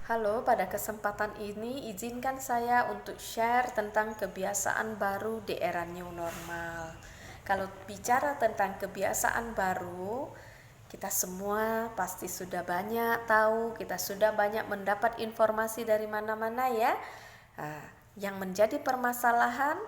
Halo, pada kesempatan ini izinkan saya untuk share tentang kebiasaan baru di era new normal. Kalau bicara tentang kebiasaan baru, kita semua pasti sudah banyak tahu, kita sudah banyak mendapat informasi dari mana-mana ya. Yang menjadi permasalahan,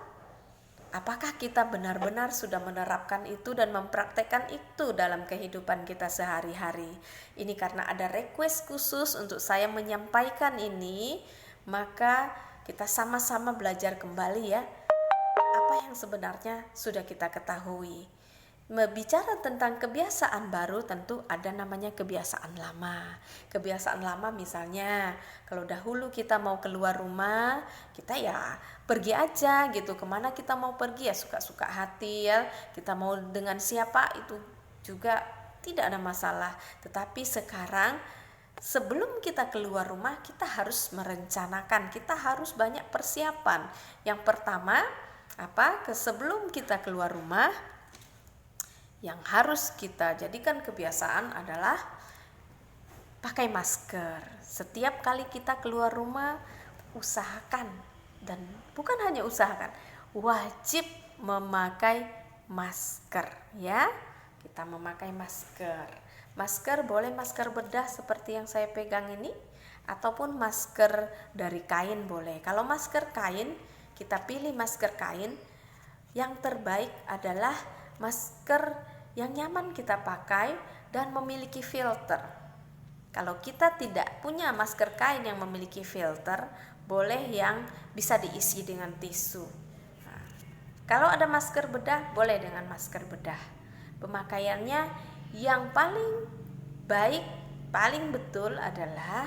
apakah kita benar-benar sudah menerapkan itu dan mempraktekkan itu dalam kehidupan kita sehari-hari? Ini karena ada request khusus untuk saya menyampaikan ini, maka kita sama-sama belajar kembali ya, apa yang sebenarnya sudah kita ketahui. Bicara tentang kebiasaan baru, tentu ada namanya kebiasaan lama. Kebiasaan lama misalnya, kalau dahulu kita mau keluar rumah, kita ya pergi aja gitu. Kemana kita mau pergi ya suka-suka hati ya. Kita mau dengan siapa itu juga tidak ada masalah. Tetapi sekarang sebelum kita keluar rumah, kita harus merencanakan, kita harus banyak persiapan. Yang pertama, sebelum kita keluar rumah, yang harus kita jadikan kebiasaan adalah pakai masker. Setiap kali kita keluar rumah, usahakan, dan bukan hanya usahakan, wajib memakai masker ya. Kita memakai masker. Masker boleh masker bedah seperti yang saya pegang ini, ataupun masker dari kain boleh. Kalau masker kain, kita pilih masker kain. Yang terbaik adalah masker yang nyaman kita pakai dan memiliki filter. Kalau kita tidak punya masker kain yang memiliki filter, boleh yang bisa diisi dengan tisu. Nah, kalau ada masker bedah, boleh dengan masker bedah. Pemakaiannya yang paling baik, paling betul atulah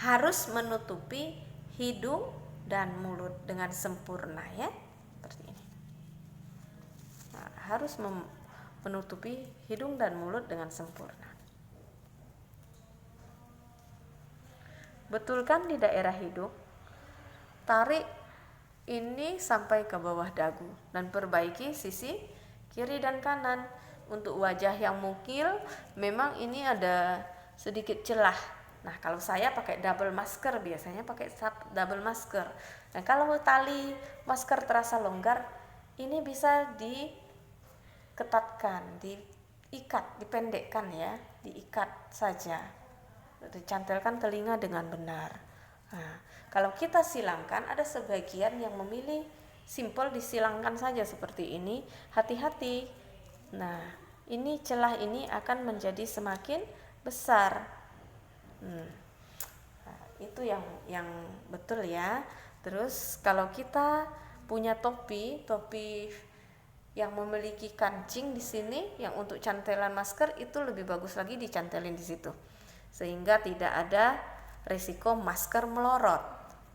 harus menutupi hidung dan mulut dengan sempurna ya. Seperti ini. Nah, harus menutupi hidung dan mulut dengan sempurna. Betul kan di daerah hidung? Tarik ini sampai ke bawah dagu dan perbaiki sisi kiri dan kanan. Untuk wajah yang mungil, memang ini ada sedikit celah. Nah, kalau saya pakai double masker, biasanya pakai double masker. Nah, kalau tali masker terasa longgar, ini bisa diketatkan, diikat, dipendekkan ya, diikat saja, dicantelkan telinga dengan benar. Nah, kalau kita silangkan, ada sebagian yang memilih simple disilangkan saja seperti ini, hati-hati. Nah, ini celah ini akan menjadi semakin besar. Nah, itu yang betul ya. Terus kalau kita punya topi yang memiliki kancing di sini, yang untuk cantelan masker, itu lebih bagus lagi dicantelin di situ, sehingga tidak ada risiko masker melorot.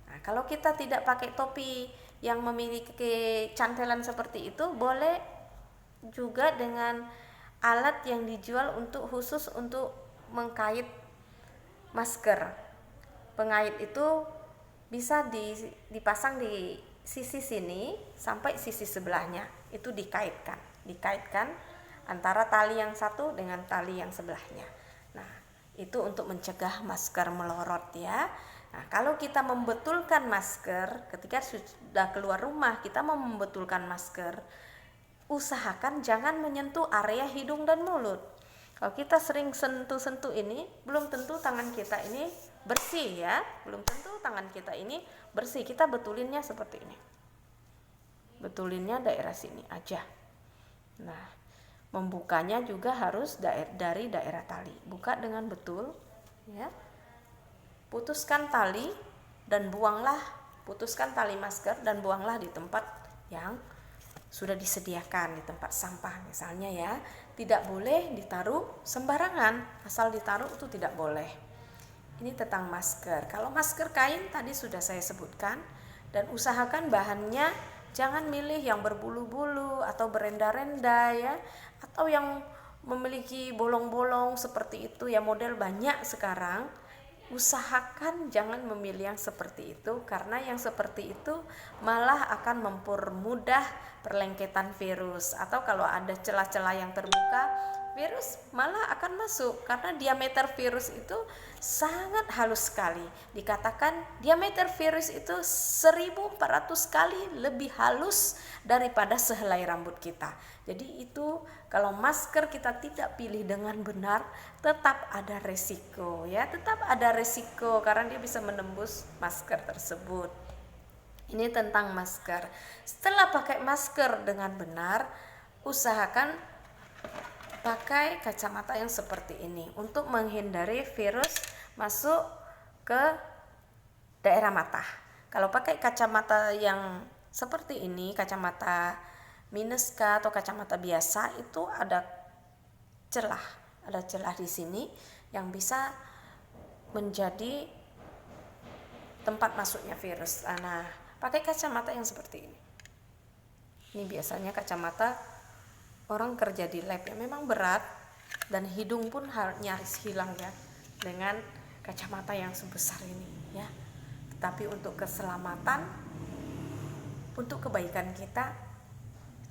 Nah, kalau kita tidak pakai topi yang memiliki cantelan seperti itu, boleh juga dengan alat yang dijual khusus untuk mengkait masker. Pengait itu bisa dipasang di sisi sini sampai sisi sebelahnya, itu dikaitkan antara tali yang satu dengan tali yang sebelahnya. Nah, itu untuk mencegah masker melorot ya. Nah, kalau kita membetulkan masker, ketika sudah keluar rumah kita mau membetulkan masker, usahakan jangan menyentuh area hidung dan mulut. Kalau kita sering sentuh-sentuh ini, belum tentu tangan kita ini bersih ya. Belum tentu tangan kita ini bersih. Kita betulinnya seperti ini. Betulinnya daerah sini aja. Nah, membukanya juga harus dari daerah tali. Buka dengan betul ya. Putuskan tali dan putuskan tali masker dan buanglah di tempat yang sudah disediakan, di tempat sampah misalnya ya. Tidak boleh ditaruh sembarangan, asal ditaruh itu tidak boleh. Ini tentang masker. Kalau masker kain tadi sudah saya sebutkan, dan usahakan bahannya jangan milih yang berbulu-bulu atau berenda-renda ya, atau yang memiliki bolong-bolong seperti itu ya, model banyak sekarang. Usahakan jangan memilih yang seperti itu, karena yang seperti itu malah akan mempermudah perlengketan virus, atau kalau ada celah-celah yang terbuka, virus malah akan masuk karena diameter virus itu sangat halus sekali. Dikatakan diameter virus itu 1400 kali lebih halus daripada sehelai rambut kita. Jadi itu kalau masker kita tidak pilih dengan benar, tetap ada resiko ya, tetap ada resiko karena dia bisa menembus masker tersebut. Ini tentang masker. Setelah pakai masker dengan benar, usahakan pakai kacamata yang seperti ini untuk menghindari virus masuk ke daerah mata. Kalau pakai kacamata yang seperti ini, kacamata minus K atau kacamata biasa, itu ada celah di sini yang bisa menjadi tempat masuknya virus. Nah, pakai kacamata yang seperti ini. Ini biasanya kacamata orang kerja di lab yang memang berat dan hidung pun nyaris hilang ya dengan kacamata yang sebesar ini ya. Tetapi untuk keselamatan, untuk kebaikan kita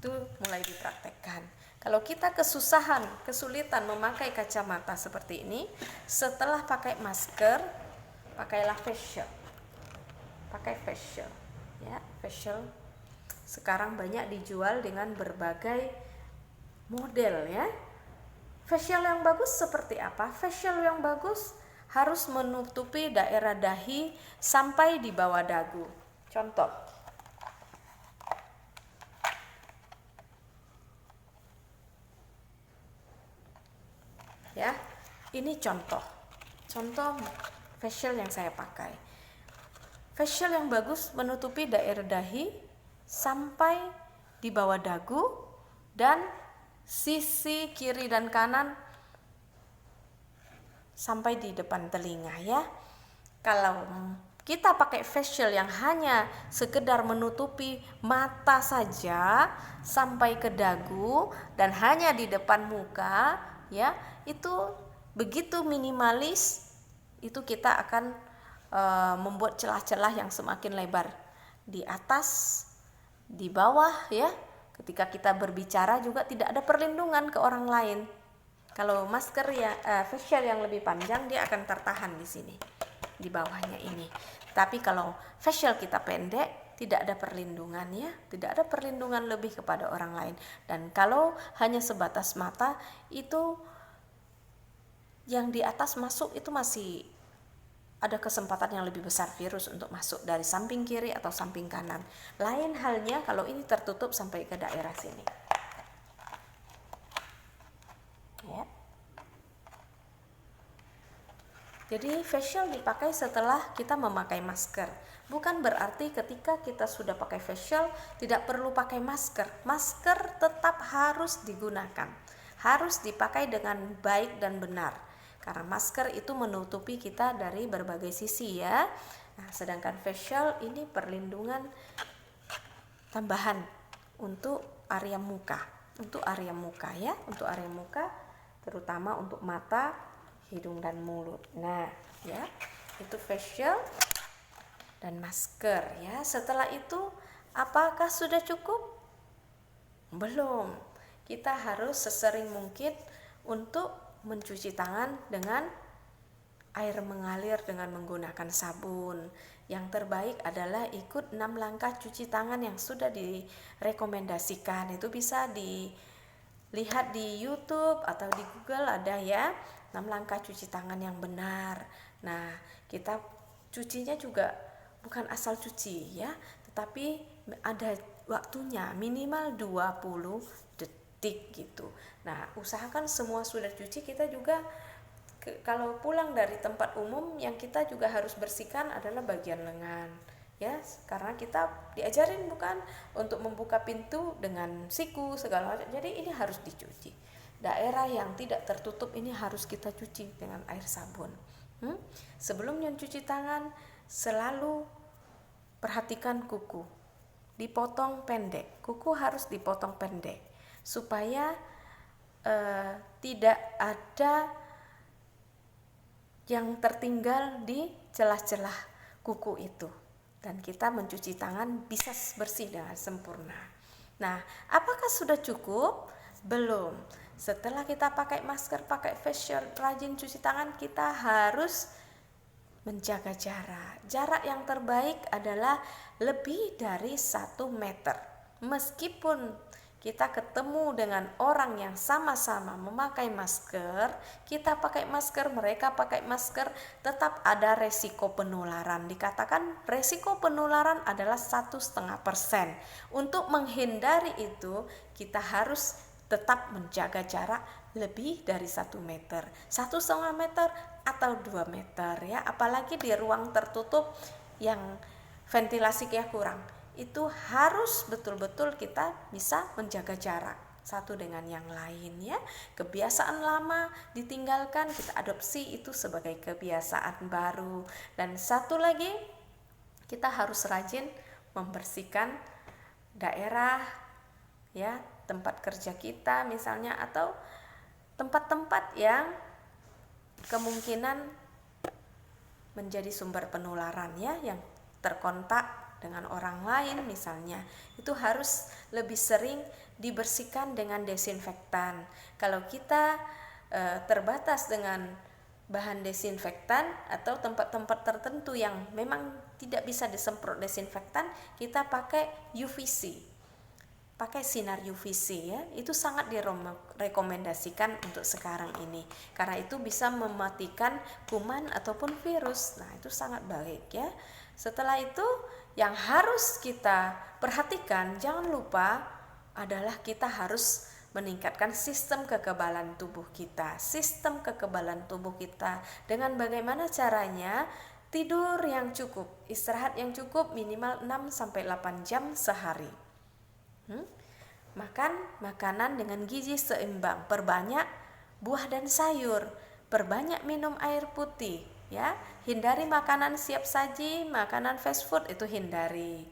itu mulai dipraktekkan. Kalau kita kesulitan memakai kacamata seperti ini, setelah pakai masker, pakailah face shield. Pakai face shield ya, face shield sekarang banyak dijual dengan berbagai model ya. Facial yang bagus seperti apa? Facial yang bagus harus menutupi daerah dahi sampai di bawah dagu. Contoh. Ya. Ini contoh facial yang saya pakai. Facial yang bagus menutupi daerah dahi sampai di bawah dagu dan sisi kiri dan kanan sampai di depan telinga ya. Kalau kita pakai facial yang hanya sekedar menutupi mata saja sampai ke dagu dan hanya di depan muka ya, itu begitu minimalis, itu kita akan membuat celah-celah yang semakin lebar di atas, di bawah ya. Ketika kita berbicara juga tidak ada perlindungan ke orang lain. Kalau masker ya facial yang lebih panjang, dia akan tertahan di sini, di bawahnya ini. Tapi kalau facial kita pendek, tidak ada perlindungan ya, tidak ada perlindungan lebih kepada orang lain. Dan kalau hanya sebatas mata, itu yang di atas masuk itu masih ada kesempatan yang lebih besar virus untuk masuk dari samping kiri atau samping kanan. Lain halnya kalau ini tertutup sampai ke daerah sini. Ya. Jadi facial dipakai setelah kita memakai masker. Bukan berarti ketika kita sudah pakai facial tidak perlu pakai masker. Masker tetap harus digunakan. Harus dipakai dengan baik dan benar. Karena masker itu menutupi kita dari berbagai sisi ya. Nah, sedangkan facial ini perlindungan tambahan untuk area muka. Untuk area muka ya, untuk area muka terutama untuk mata, hidung dan mulut. Nah, ya. Itu facial dan masker ya. Setelah itu apakah sudah cukup? Belum. Kita harus sesering mungkin untuk mencuci tangan dengan air mengalir dengan menggunakan sabun. Yang terbaik adalah ikut 6 langkah cuci tangan yang sudah direkomendasikan. Itu bisa dilihat di YouTube atau di Google ada ya, 6 langkah cuci tangan yang benar. Nah, kita cucinya juga bukan asal cuci ya, tetapi ada waktunya minimal 20 detik gitu. Nah, usahakan semua sudah cuci. Kita juga kalau pulang dari tempat umum yang kita juga harus bersihkan adalah bagian lengan ya, karena kita diajarin bukan untuk membuka pintu dengan siku segala macam. Jadi ini harus dicuci. Daerah yang tidak tertutup ini harus kita cuci dengan air sabun. Sebelum cuci tangan selalu perhatikan kuku. Dipotong pendek. Kuku harus dipotong pendek supaya tidak ada yang tertinggal di celah-celah kuku itu, dan kita mencuci tangan bisa bersih dengan sempurna. Nah, apakah sudah cukup? Belum. Setelah kita pakai masker, pakai face shield, rajin cuci tangan, kita harus menjaga jarak. Jarak yang terbaik adalah lebih dari 1 meter. Meskipun kita ketemu dengan orang yang sama-sama memakai masker, kita pakai masker, mereka pakai masker, tetap ada resiko penularan. Dikatakan resiko penularan adalah 1,5%. Untuk menghindari itu, kita harus tetap menjaga jarak lebih dari 1 meter, 1,5 meter atau 2 meter ya. Apalagi di ruang tertutup yang ventilasinya kurang, itu harus betul-betul kita bisa menjaga jarak satu dengan yang lain ya. Kebiasaan lama ditinggalkan, kita adopsi itu sebagai kebiasaan baru. Dan satu lagi, kita harus rajin membersihkan daerah ya, tempat kerja kita misalnya, atau tempat-tempat yang kemungkinan menjadi sumber penularan ya, yang terkontak dengan orang lain misalnya, itu harus lebih sering dibersihkan dengan desinfektan. Kalau kita terbatas dengan bahan desinfektan atau tempat-tempat tertentu yang memang tidak bisa disemprot desinfektan, kita pakai UVC, pakai sinar UVC ya. Itu sangat direkomendasikan untuk sekarang ini, karena itu bisa mematikan kuman ataupun virus. Nah, itu sangat baik ya. Setelah itu, yang harus kita perhatikan, jangan lupa, adalah kita harus meningkatkan sistem kekebalan tubuh kita. Sistem kekebalan tubuh kita dengan bagaimana caranya? Tidur yang cukup, istirahat yang cukup, minimal 6-8 jam sehari. Makan makanan dengan gizi seimbang, perbanyak buah dan sayur, perbanyak minum air putih ya. Hindari makanan siap saji, makanan fast food itu hindari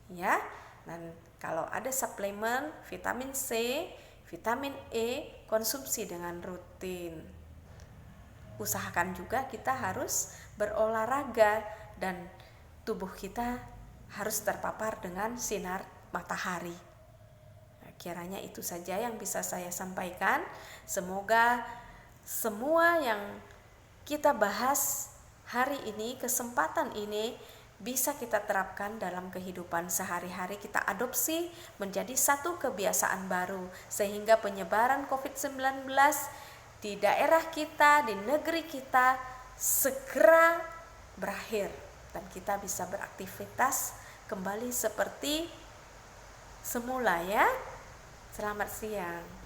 ya. Dan kalau ada suplemen vitamin C, vitamin E, konsumsi dengan rutin. Usahakan juga kita harus berolahraga dan tubuh kita harus terpapar dengan sinar matahari. Kiranya itu saja yang bisa saya sampaikan. Semoga semua yang kita bahas hari ini, kesempatan ini, bisa kita terapkan dalam kehidupan sehari-hari. Kita adopsi menjadi satu kebiasaan baru, sehingga penyebaran COVID-19 di daerah kita, di negeri kita segera berakhir, dan kita bisa beraktivitas kembali seperti semula ya. Selamat siang.